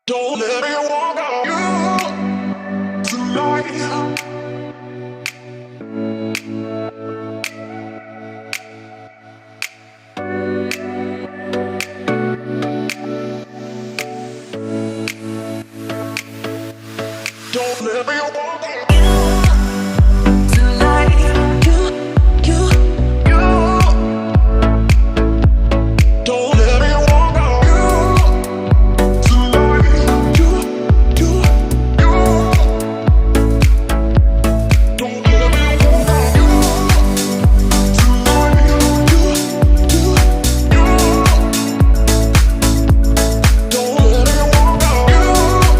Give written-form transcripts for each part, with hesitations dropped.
Don't let me walk on you tonight. Don't let me walk on you tonight. You. Don't let me walk on you tonight. You. Don't let me walk on you tonight. You. Don't let me walk on you tonight.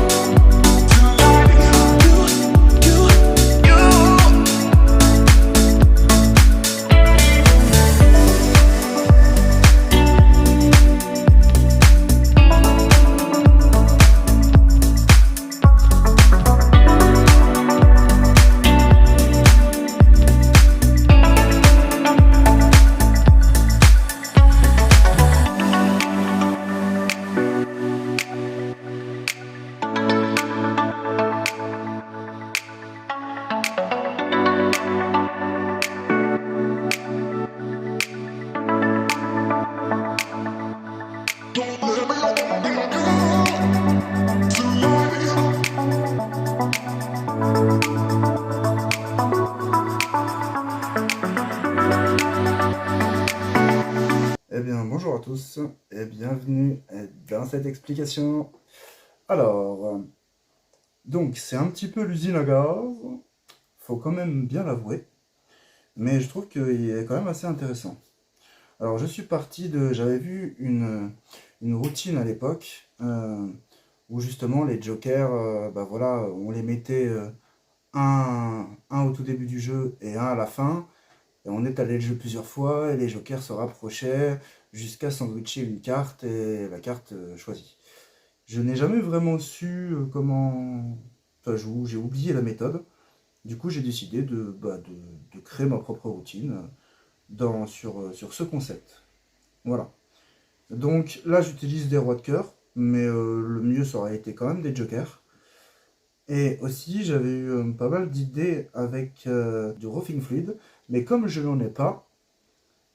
Don't let me walk on you tonight. Eh bien, bonjour à tous et bienvenue dans cette explication. Alors, donc c'est un petit peu l'usine à gaz, faut quand même bien l'avouer, mais je trouve qu'il est quand même assez intéressant. Alors, je suis parti de... J'avais vu une routine à l'époque où justement les jokers, bah voilà, on les mettait un au tout début du jeu et un à la fin. Et on étalait le jeu plusieurs fois et les jokers se rapprochaient jusqu'à sandwicher une carte et la carte choisie. Je n'ai jamais vraiment su comment ça joue, j'ai oublié la méthode. Du coup, j'ai décidé de créer ma propre routine sur ce concept. Voilà. Donc là, j'utilise des rois de cœur, mais le mieux, ça aurait été quand même des jokers. Et aussi, j'avais eu pas mal d'idées avec du roughing fluid, mais comme je n'en ai pas,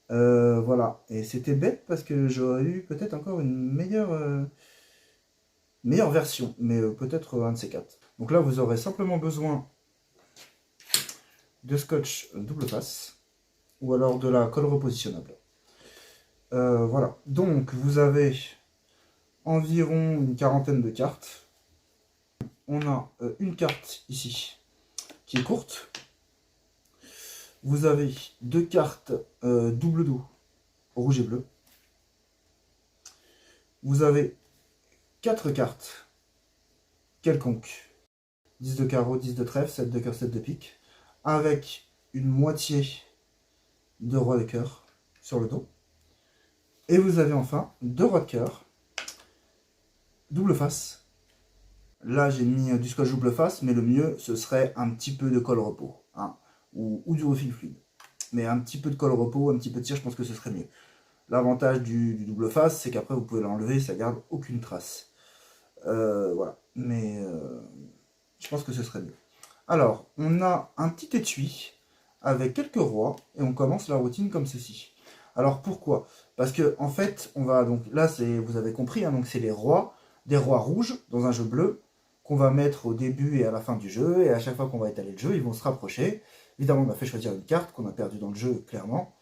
voilà, et c'était bête parce que j'aurais eu peut-être encore une meilleure version, mais peut-être un de ces quatre. Donc là, vous aurez simplement besoin de scotch double face ou alors de la colle repositionnable. Voilà, donc vous avez environ une quarantaine de cartes. On a une carte ici qui est courte. Vous avez deux cartes double dos, rouge et bleu. Vous avez 4 cartes quelconques. 10 de carreau, 10 de trèfle, 7 de cœur, 7 de pique. Avec une moitié de roi de cœur sur le dos. Et vous avez enfin 2 rois de cœur, double face. Là j'ai mis du scotch double face, mais le mieux ce serait un petit peu de colle repos. Hein, ou du refil fluide. Mais un petit peu de colle repos, un petit peu de cire, je pense que ce serait mieux. L'avantage du double face, c'est qu'après vous pouvez l'enlever, ça garde aucune trace. Voilà, mais je pense que ce serait mieux. Alors, on a un petit étui avec quelques rois et on commence la routine comme ceci. Alors pourquoi? Parce que en fait, on va donc là, vous avez compris, hein, donc c'est les rois, des rois rouges dans un jeu bleu qu'on va mettre au début et à la fin du jeu, et à chaque fois qu'on va étaler le jeu, ils vont se rapprocher. Évidemment, on a fait choisir une carte qu'on a perdue dans le jeu, clairement.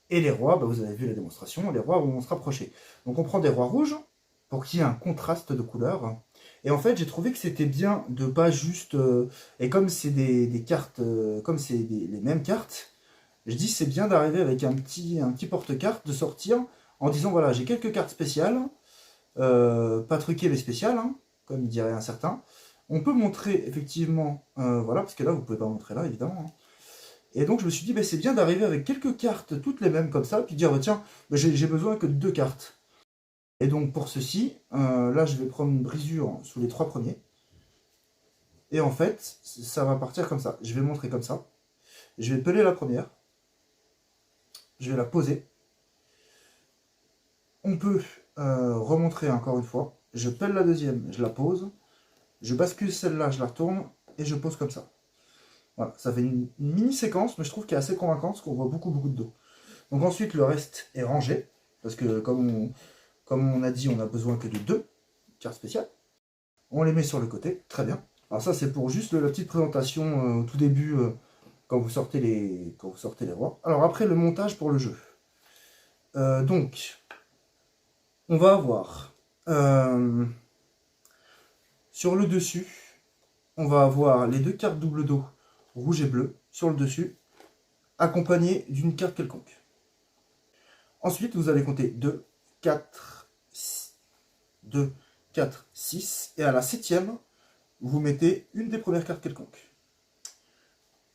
Et les rois, bah, vous avez vu la démonstration, les rois vont se rapprocher. Donc on prend des rois rouges pour qu'il y ait un contraste de couleurs. Et en fait, j'ai trouvé que c'était bien de pas juste... et comme c'est des cartes, comme c'est les mêmes cartes, je dis c'est bien d'arriver avec un petit porte-carte, de sortir en disant voilà, j'ai quelques cartes spéciales, pas truquées mais spéciales, hein, comme dirait un certain. On peut montrer effectivement, voilà, parce que là vous pouvez pas montrer là évidemment. Hein. Et donc je me suis dit, bah, c'est bien d'arriver avec quelques cartes, toutes les mêmes comme ça, puis dire, bah, tiens, bah, j'ai besoin que de 2 cartes. Et donc pour ceci, là je vais prendre une brisure sous les 3 premiers. Et en fait, ça va partir comme ça. Je vais montrer comme ça. Je vais peler la première. Je vais la poser. On peut remontrer encore une fois. je pèle la deuxième, je la pose, je bascule celle-là, je la retourne, et je pose comme ça. Voilà, ça fait une mini séquence, mais je trouve qu'elle est assez convaincante, parce qu'on voit beaucoup de dos. Donc ensuite, le reste est rangé, parce que comme on a dit, on a besoin que de 2 cartes spéciales. On les met sur le côté, très bien. Alors ça, c'est pour juste la petite présentation au tout début, quand vous sortez les rois. Alors après, le montage pour le jeu. Donc, on va avoir sur le dessus, on va avoir les 2 cartes double dos, rouge et bleu, sur le dessus, accompagnées d'une carte quelconque. Ensuite, vous allez compter 2, 4, 2, 4, 6, et à la 7e, vous mettez une des premières cartes quelconques.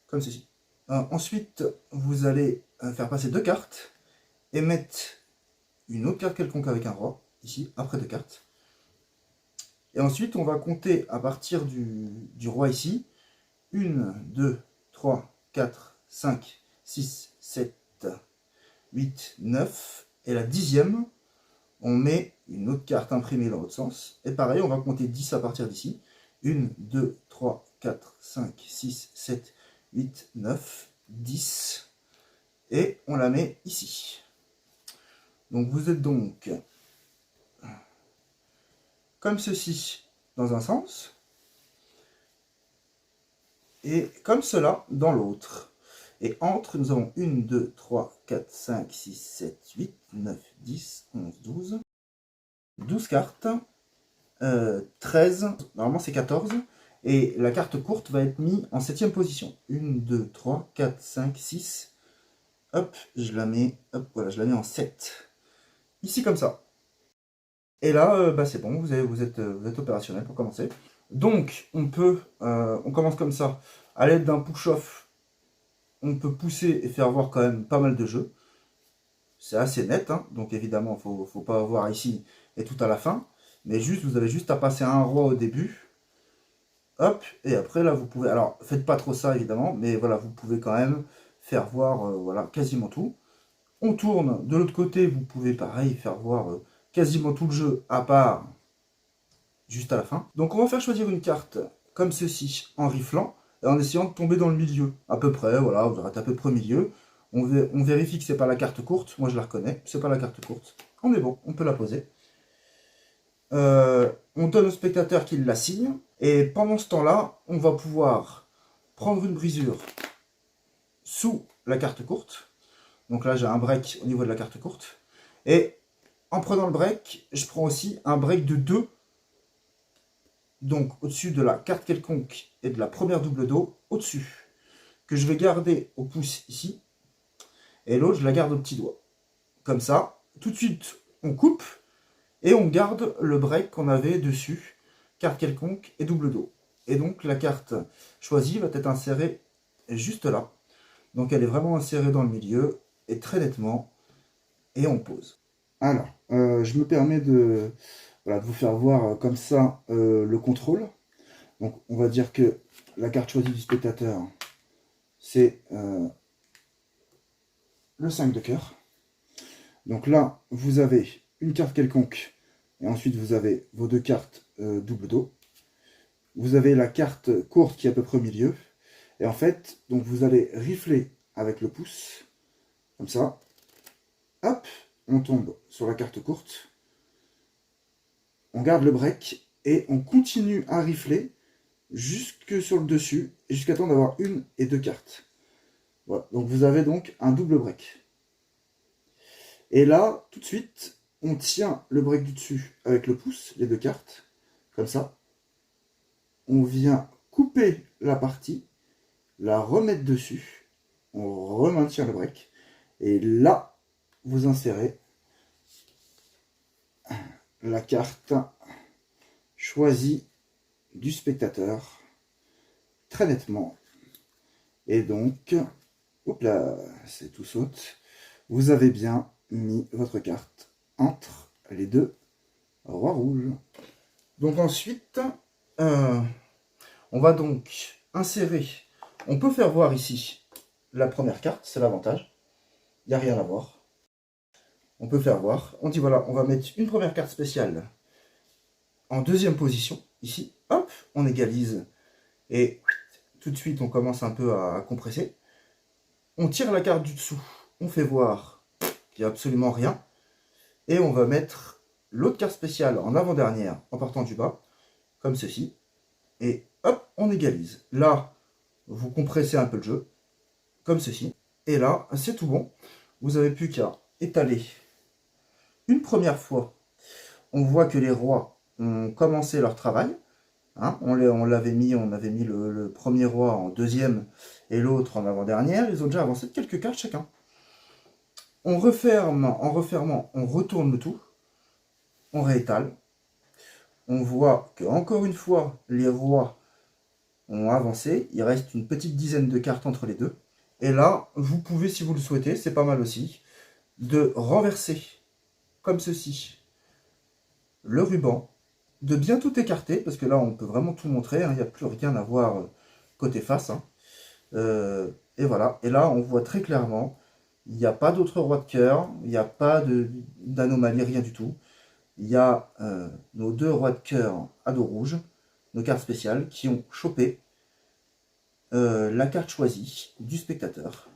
Comme ceci. Ensuite, vous allez faire passer 2 cartes, et mettre une autre carte quelconque avec un roi, ici, après 2 cartes. Et ensuite, on va compter à partir du roi ici, 1, 2, 3, 4, 5, 6, 7, 8, 9, et la 10e, on met une autre carte imprimée dans l'autre sens, et pareil, on va compter 10 à partir d'ici, 1, 2, 3, 4, 5, 6, 7, 8, 9, 10, et on la met ici. Donc vous êtes donc comme ceci dans un sens, et comme cela dans l'autre. Et entre, nous avons 1, 2, 3, 4, 5, 6, 7, 8, 9, 10, 11, 12. 12 cartes, 13, normalement c'est 14. Et la carte courte va être mise en 7e position. 1, 2, 3, 4, 5, 6. Hop, je la mets, hop, voilà, je la mets en 7. Ici comme ça. Et là, c'est bon, vous êtes opérationnel pour commencer. Donc, on commence comme ça. À l'aide d'un push-off, on peut pousser et faire voir quand même pas mal de jeux. C'est assez net, hein, donc évidemment, faut pas avoir ici et tout à la fin. Mais juste, vous avez juste à passer un roi au début. Hop, et après là, vous pouvez... Alors, faites pas trop ça, évidemment, mais voilà, vous pouvez quand même faire voir voilà, quasiment tout. On tourne, de l'autre côté, vous pouvez pareil faire voir quasiment tout le jeu, à part juste à la fin. Donc on va faire choisir une carte comme ceci, en riflant, et en essayant de tomber dans le milieu, à peu près, voilà, vous êtes à peu près au milieu. On vérifie que c'est pas la carte courte, moi je la reconnais, c'est pas la carte courte. On est bon, on peut la poser. On donne au spectateur qu'il la signe, et pendant ce temps-là, on va pouvoir prendre une brisure sous la carte courte. Donc là, j'ai un break au niveau de la carte courte. Et en prenant le break, je prends aussi un break de 2. Donc au-dessus de la carte quelconque et de la première double dos, au-dessus. Que je vais garder au pouce ici. Et l'autre, je la garde au petit doigt. Comme ça, tout de suite, on coupe. Et on garde le break qu'on avait dessus. Carte quelconque et double dos. Et donc la carte choisie va être insérée juste là. Donc elle est vraiment insérée dans le milieu. Et très nettement. Et on pose. Alors, je me permets de vous faire voir comme ça le contrôle. Donc on va dire que la carte choisie du spectateur, c'est le 5 de cœur. Donc là, vous avez une carte quelconque, et ensuite vous avez vos 2 cartes double dos. Vous avez la carte courte qui est à peu près au milieu. Et en fait, donc vous allez rifler avec le pouce, comme ça. Hop, on tombe sur la carte courte. On garde le break, et on continue à rifler jusque sur le dessus, et jusqu'à temps d'avoir 1 et 2 cartes. Voilà, donc vous avez donc un double break. Et là, tout de suite, on tient le break du dessus avec le pouce, les 2 cartes, comme ça. On vient couper la partie, la remettre dessus, on remaintient le break, et là, vous insérez la carte choisie du spectateur, très nettement. Et donc, hop là, c'est tout saute. Vous avez bien mis votre carte entre les 2 rois rouges. Donc ensuite, on va donc insérer, on peut faire voir ici la première carte, c'est l'avantage, il n'y a rien à voir. On peut faire voir, on dit voilà, on va mettre une première carte spéciale en deuxième position, ici, hop, on égalise. Et tout de suite, on commence un peu à compresser. On tire la carte du dessous, on fait voir qu'il n'y a absolument rien. Et on va mettre l'autre carte spéciale en avant-dernière en partant du bas, comme ceci. Et hop, on égalise. Là, vous compressez un peu le jeu, comme ceci. Et là, c'est tout bon. Vous n'avez plus qu'à étaler une première fois. On voit que les rois ont commencé leur travail. Hein, on avait mis le premier roi en deuxième et l'autre en avant-dernière. Ils ont déjà avancé de quelques cartes chacun. On referme, en refermant, on retourne le tout. On réétale. On voit que encore une fois, les rois ont avancé. Il reste une petite dizaine de cartes entre les deux. Et là, vous pouvez, si vous le souhaitez, c'est pas mal aussi, de renverser, comme ceci, le ruban, de bien tout écarter, parce que là, on peut vraiment tout montrer, hein, il n'y a plus rien à voir côté face. Hein. Et voilà, et là, on voit très clairement, il n'y a pas d'autre roi de cœur, il n'y a pas d'anomalie, rien du tout. Il y a nos deux rois de cœur à dos rouge, nos cartes spéciales, qui ont chopé la carte choisie du spectateur,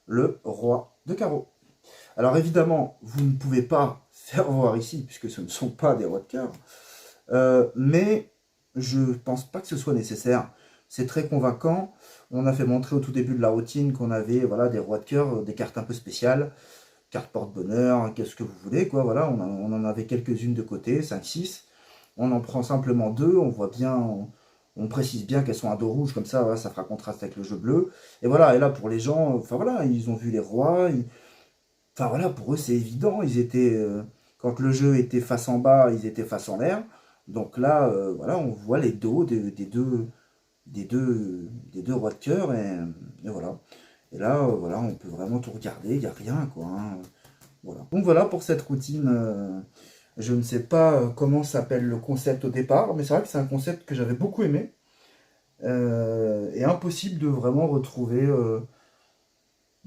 le roi de carreau. Alors évidemment, vous ne pouvez pas faire voir ici, puisque ce ne sont pas des rois de cœur, mais je ne pense pas que ce soit nécessaire. C'est très convaincant. On a fait montrer au tout début de la routine qu'on avait voilà, des rois de cœur, des cartes un peu spéciales, carte porte-bonheur, qu'est-ce que vous voulez, quoi. Voilà, on en avait quelques-unes de côté, 5-6. On en prend simplement 2, on voit bien, on précise bien qu'elles sont à dos rouge, comme ça, voilà, ça fera contraste avec le jeu bleu. Et voilà, et là pour les gens, enfin voilà, ils ont vu les rois, enfin voilà, pour eux c'est évident, ils étaient, quand le jeu était face en bas, ils étaient face en l'air. Donc là, voilà, on voit les dos des deux rois de cœur, et voilà. Et là, voilà, on peut vraiment tout regarder, il n'y a rien, quoi. Hein. Voilà. Donc voilà pour cette routine. Je ne sais pas comment s'appelle le concept au départ, mais c'est vrai que c'est un concept que j'avais beaucoup aimé. Et impossible de vraiment retrouver.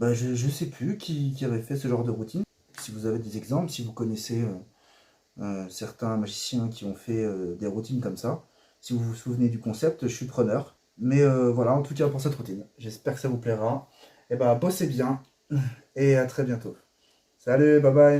Je ne sais plus qui avait fait ce genre de routine. Si vous avez des exemples, si vous connaissez certains magiciens qui ont fait des routines comme ça, si vous vous souvenez du concept, je suis preneur. Mais voilà, en tout cas pour cette routine. J'espère que ça vous plaira. Et bah, bossez bien et à très bientôt. Salut, bye bye.